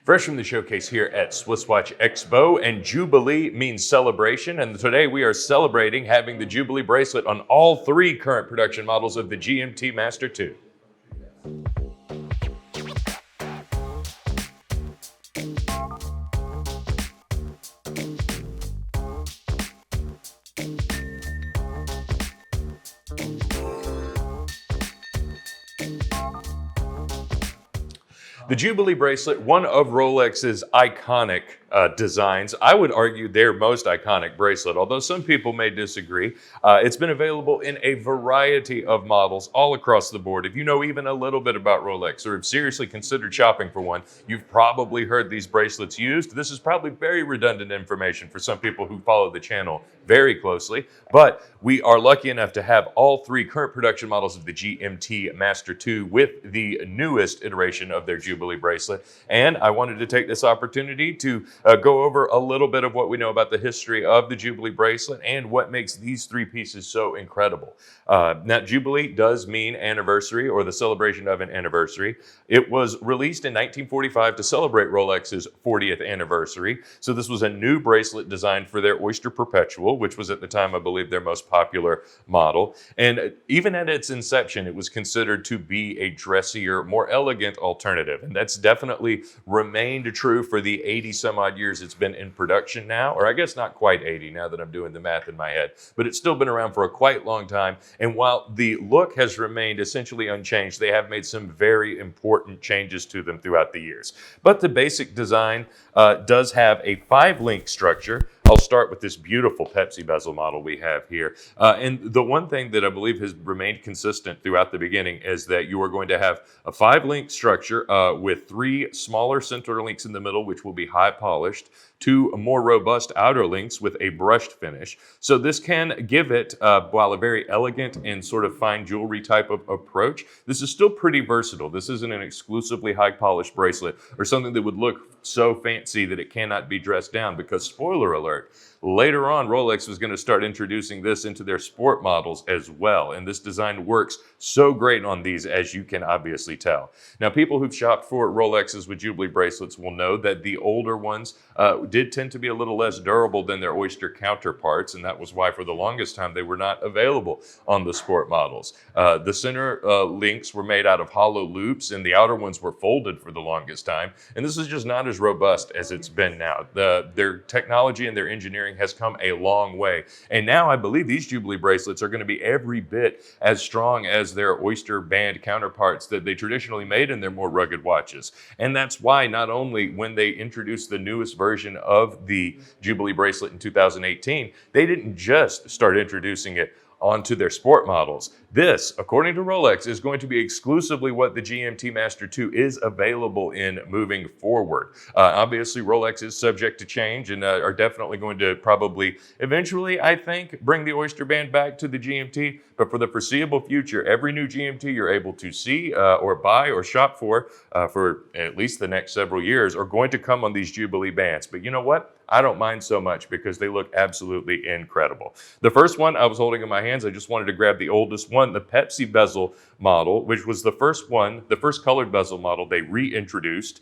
Fresh from the showcase here at SwissWatchExpo, and Jubilee means celebration, and today we are celebrating having the Jubilee bracelet on all three current production models of the GMT Master II. The Jubilee bracelet, one of Rolex's iconic designs. I would argue their most iconic bracelet, although some people may disagree. It's been available in a variety of models all across the board. If you know even a little bit about Rolex or have seriously considered shopping for one, you've probably heard these bracelets used. This is probably very redundant information for some people who follow the channel very closely, but we are lucky enough to have all three current production models of the GMT Master II with the newest iteration of their Jubilee bracelet. And I wanted to take this opportunity to go over a little bit of what we know about the history of the Jubilee bracelet and what makes these three pieces so incredible. Now, Jubilee does mean anniversary or the celebration of an anniversary. It was released in 1945 to celebrate Rolex's 40th anniversary. So this was a new bracelet designed for their Oyster Perpetual, which was at the time, I believe, their most popular model. And even at its inception, it was considered to be a dressier, more elegant alternative. And that's definitely remained true for the 80 some odd years it's been in production now, or I guess not quite 80 now that I'm doing the math in my head, but it's still been around for a quite long time. And while the look has remained essentially unchanged, they have made some very important changes to them throughout the years. But the basic design does have a 5-link structure. I'll start with this beautiful Pepsi bezel model we have here. And the one thing that I believe has remained consistent throughout the beginning is that you are going to have a 5-link structure with 3 smaller center links in the middle, which will be high polished, 2 more robust outer links with a brushed finish. So this can give it, while a very elegant and sort of fine jewelry type of approach, this is still pretty versatile. This isn't an exclusively high polished bracelet or something that would look so fancy that it cannot be dressed down, because spoiler alert, later on, Rolex was going to start introducing this into their sport models as well. And this design works so great on these, as you can obviously tell. Now, people who've shopped for Rolexes with Jubilee bracelets will know that the older ones did tend to be a little less durable than their Oyster counterparts. And that was why for the longest time, they were not available on the sport models. The center links were made out of hollow loops, and the outer ones were folded for the longest time. And this is just not as robust as it's been now. Their technology and their engineering has come a long way. And now I believe these Jubilee bracelets are going to be every bit as strong as their Oyster band counterparts that they traditionally made in their more rugged watches. And that's why not only when they introduced the newest version of the Jubilee bracelet in 2018, they didn't just start introducing it onto their sport models. This, according to Rolex, is going to be exclusively what the GMT Master II is available in moving forward. Obviously, Rolex is subject to change and are definitely going to probably eventually, I think, bring the Oyster band back to the GMT. But for the foreseeable future, every new GMT you're able to see or buy or shop for at least the next several years are going to come on these Jubilee bands. But you know what? I don't mind so much because they look absolutely incredible. The first one I was holding in my hands, I just wanted to grab the oldest one, the Pepsi bezel model, which was the first one, the first colored bezel model they reintroduced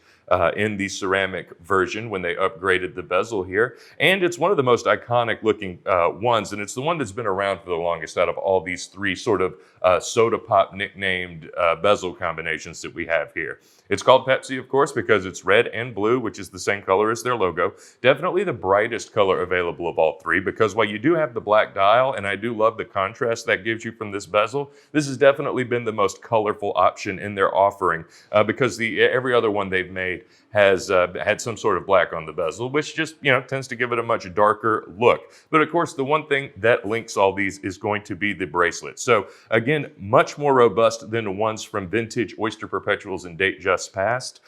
in the ceramic version when they upgraded the bezel here. And it's one of the most iconic looking ones, and it's the one that's been around for the longest out of all these 3 sort of soda pop nicknamed bezel combinations that we have here. It's called Pepsi, of course, because it's red and blue, which is the same color as their logo. Definitely the brightest color available of all 3, because while you do have the black dial, and I do love the contrast that gives you from this bezel, this has definitely been the most colorful option in their offering, because every other one they've made has had some sort of black on the bezel, which just, tends to give it a much darker look. But of course, the one thing that links all these is going to be the bracelet. So again, much more robust than the ones from vintage Oyster Perpetuals and date just past.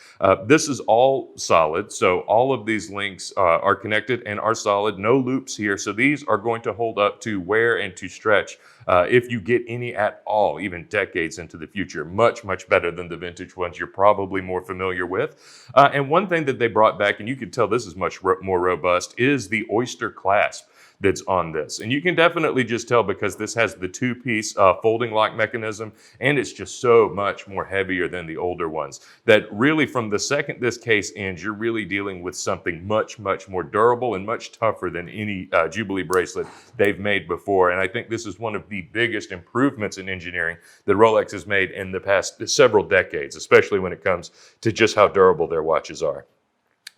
This is all solid, so all of these links are connected and are solid. No loops here, so these are going to hold up to wear and to stretch if you get any at all, even decades into the future. Much, much better than the vintage ones you're probably more familiar with. And one thing that they brought back, and you can tell this is much more robust, is the Oyster clasp. that's on this. And you can definitely just tell because this has the two-piece folding lock mechanism, and it's just so much more heavier than the older ones, that really from the second this case ends, you're really dealing with something much, much more durable and much tougher than any Jubilee bracelet they've made before. And I think this is one of the biggest improvements in engineering that Rolex has made in the past several decades, especially when it comes to just how durable their watches are.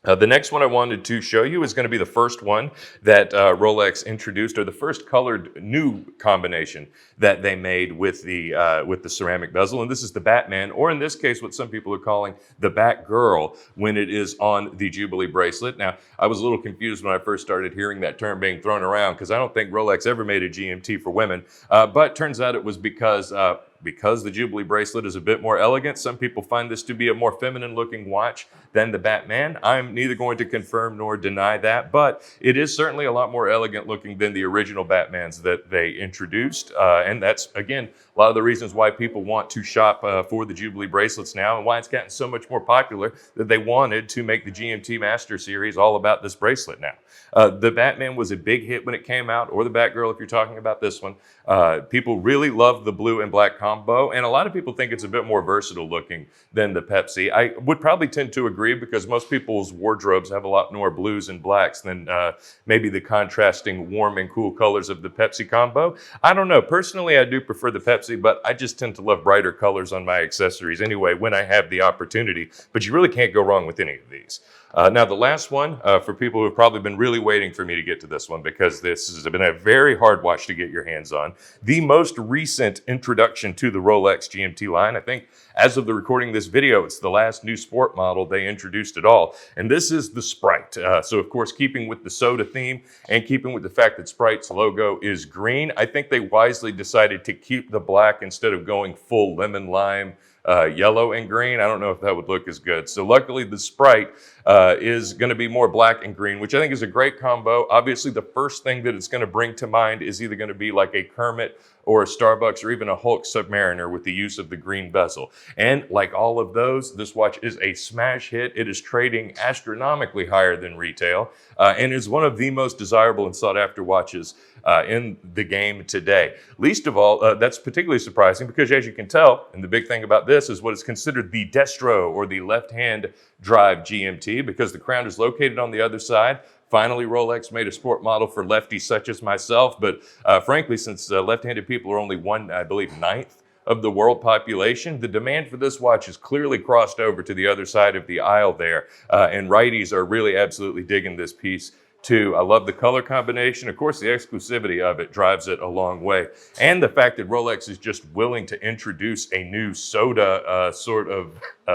The next one I wanted to show you is going to be the first one that Rolex introduced, or the first colored new combination that they made with the ceramic bezel, and this is the Batman, or in this case, what some people are calling the Batgirl, when it is on the Jubilee bracelet. Now, I was a little confused when I first started hearing that term being thrown around because I don't think Rolex ever made a GMT for women, but turns out it was because the Jubilee bracelet is a bit more elegant. Some people find this to be a more feminine looking watch than the Batman. I'm neither going to confirm nor deny that, but it is certainly a lot more elegant looking than the original Batmans that they introduced. And that's, again, a lot of the reasons why people want to shop for the Jubilee bracelets now, and why it's gotten so much more popular that they wanted to make the GMT Master series all about this bracelet now. The Batman was a big hit when it came out, or the Batgirl if you're talking about this one. People really love the blue and black combo, and a lot of people think it's a bit more versatile looking than the Pepsi. I would probably tend to agree because most people's wardrobes have a lot more blues and blacks than maybe the contrasting warm and cool colors of the Pepsi combo. I don't know. Personally, I do prefer the Pepsi, but I just tend to love brighter colors on my accessories anyway when I have the opportunity, but you really can't go wrong with any of these. Now, the last one, for people who have probably been really waiting for me to get to this one because this has been a very hard watch to get your hands on, the most recent introduction to the Rolex GMT line. I think as of the recording of this video, it's the last new sport model they introduced at all, and this is the Sprite. So, of course, keeping with the soda theme and keeping with the fact that Sprite's logo is green, I think they wisely decided to keep the black instead of going full lemon lime, yellow and green. I don't know if that would look as good. So luckily the Sprite is going to be more black and green, which I think is a great combo. Obviously the first thing that it's going to bring to mind is either going to be like a Kermit or a Starbucks or even a Hulk Submariner with the use of the green bezel. And like all of those, this watch is a smash hit. It is trading astronomically higher than retail and is one of the most desirable and sought after watches in the game today. Least of all, that's particularly surprising because as you can tell, and the big thing about this is what is considered the destro or the left-hand drive GMT because the crown is located on the other side. Finally, Rolex made a sport model for lefties such as myself, but frankly, since left-handed people are only one, I believe, 1/9 of the world population, the demand for this watch is clearly crossed over to the other side of the aisle there, and righties are really absolutely digging this piece too. I love the color combination. Of course, the exclusivity of it drives it a long way. And the fact that Rolex is just willing to introduce a new soda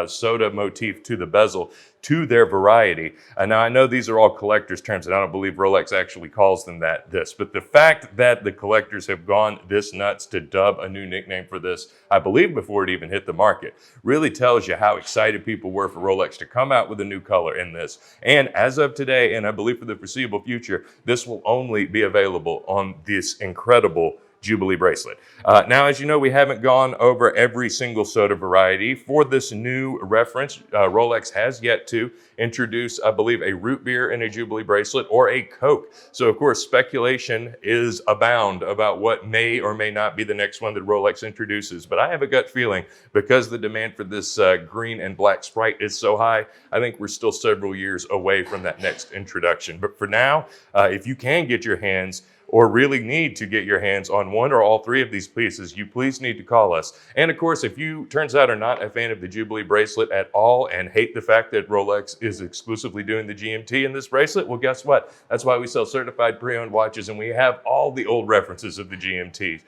soda motif to the bezel to their variety. Now, I know these are all collector's terms, and I don't believe Rolex actually calls them this, but the fact that the collectors have gone this nuts to dub a new nickname for this, I believe before it even hit the market, really tells you how excited people were for Rolex to come out with a new color in this. And as of today, and I believe for the foreseeable future, this will only be available on this incredible Jubilee bracelet. Now, as you know, we haven't gone over every single soda variety. For this new reference, Rolex has yet to introduce, I believe, a root beer in a Jubilee bracelet or a Coke. So, of course, speculation is abound about what may or may not be the next one that Rolex introduces. But I have a gut feeling because the demand for this green and black Sprite is so high, I think we're still several years away from that next introduction. But for now, if you can get your hands or really need to get your hands on one or all three of these pieces, you please need to call us. And of course, if you, turns out, are not a fan of the Jubilee bracelet at all and hate the fact that Rolex is exclusively doing the GMT in this bracelet, well, guess what? That's why we sell certified pre-owned watches, and we have all the old references of the GMT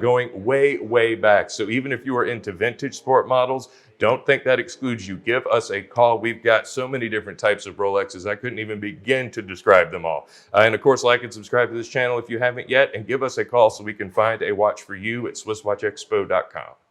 going way, way back. So even if you are into vintage sport models, don't think that excludes you. Give us a call. We've got so many different types of Rolexes, I couldn't even begin to describe them all. And of course, like and subscribe to this channel if you haven't yet, and give us a call so we can find a watch for you at SwissWatchExpo.com.